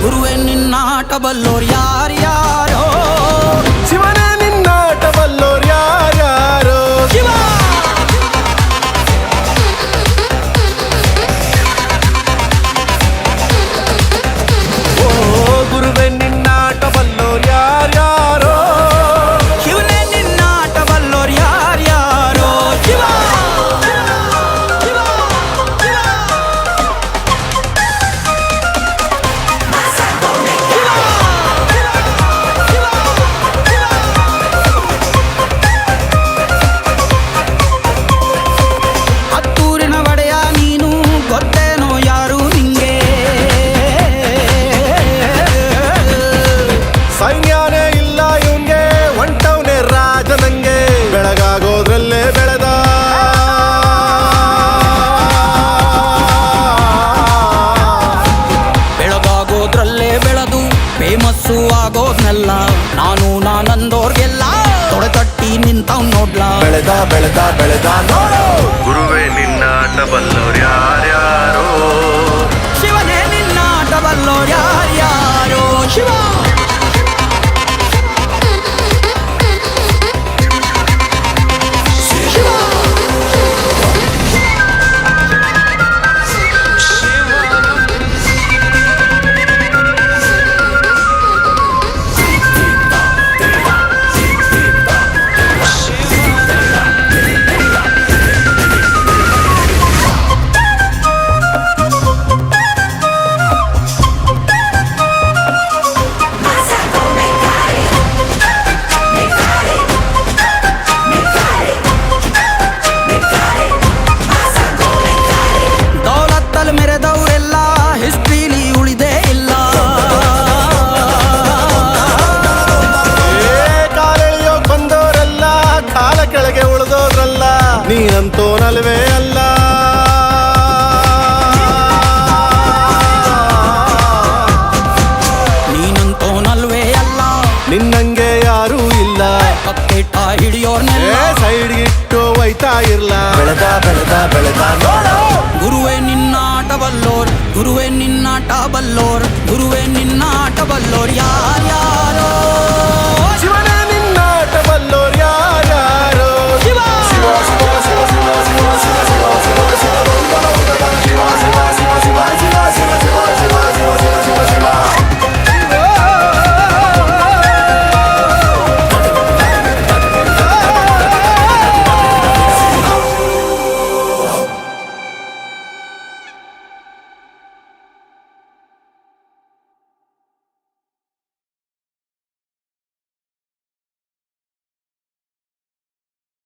ಗುರುವೆ ನಿನ್ನಾಟ ಬಲ್ಲೋರ್ ಯಾರ್ಯಾರೋ ಶಿವನೇ ನಿನ್ನಾಟ ಬಲ್ಲೋರ್ ಯಾರ್ಯಾರೋ ಶಿವ ಓ ಗುರುವೆ ನಿನ್ನಾಟ ಬಲ್ಲೋರ್ ಯಾರ್ಯಾರೋ ಶಿವನೇ ನಿನ್ನಾಟ ಬಲ್ಲೋರ್ ಯಾರ್ಯಾರೋ ಶಿವ ಹತ್ತೂರಿನ ಒಡೆಯ ನೀನು ಗೊತ್ತೇನೋ ಯಾರು ನಿಂಗೆ ಸೈನ್ಯನೇ ಇಲ್ಲ ಇವಂಗೆ ಹೊಂಟವ್ನೆ ರಾಜ ನಂಗೆ ಬೆಳಗಾಗೋದ್ರಲ್ಲೇ ಬೆಳೆದ ಬೆಳಗಾಗೋದ್ರಲ್ಲೇ ಬೆಳೆದು ಫೇಮಸ್ಸು ಆಗೋದ್ನೆಲ್ಲ ನಾನಂದೋರ್ಗೆಲ್ಲ ತೊಡೆತಟ್ಟಿ ನಿಂತವ್ ನೋಡ್ಲಾ ಬೆಳೆದ ಬೆಳೆದ ಬೆಳೆದ ನೋಡು ಗುರುವೇ ನಿನ್ನಾಟ ಬಲ್ಲೋರ್ ಯಾರ್ಯಾರೋ ಶಿವನೇ ನಿನ್ನಾಟ ಬಲ್ಲೋರ್ ಯಾರ್ಯಾರೋ ಶಿವ ದೌಲತ್ತಲ್ಲಿ ಮೆರೆದವರೆಲ್ಲ ಹಿಸ್ಟ್ರಿಲಿ ಉಳಿದೇ ಇಲ್ಲ ಕಾಲೆಳೆಯೋಕ್ ಬಂದವರೆಲ್ಲ ಕಾಲ ಕೆಳಗೆ ಉಳಿದೋದ್ರಲ್ಲ ನೀನಂತೋನಲ್ವೇ ಅಲ್ಲ ನೀನಂತೋನಲ್ವೇ ಅಲ್ಲ ನಿನ್ನಂಗೆ ಯಾರೂ ಇಲ್ಲ ಕಪ್ಪೇಟ ಹಿಡಿಯೋರ್ನೆಲ್ಲ ಸೈಡ್ ಇಟ್ಟು ಒಯ್ತಾ ಇರ್ಲ ಬೆಳೆದ ಬೆಳೆದ ಬೆಳೆದ ನೋಡು ಗುರುವೆ ನಿನ್ನಾಟ ಬಲ್ಲೋರ್ ಗುರುವೆ ನಿನ್ನಾಟ ಬಲ್ಲೋರ್ ಗುರುವೆ ನಿನ್ನಾಟ ಬಲ್ಲೋರ್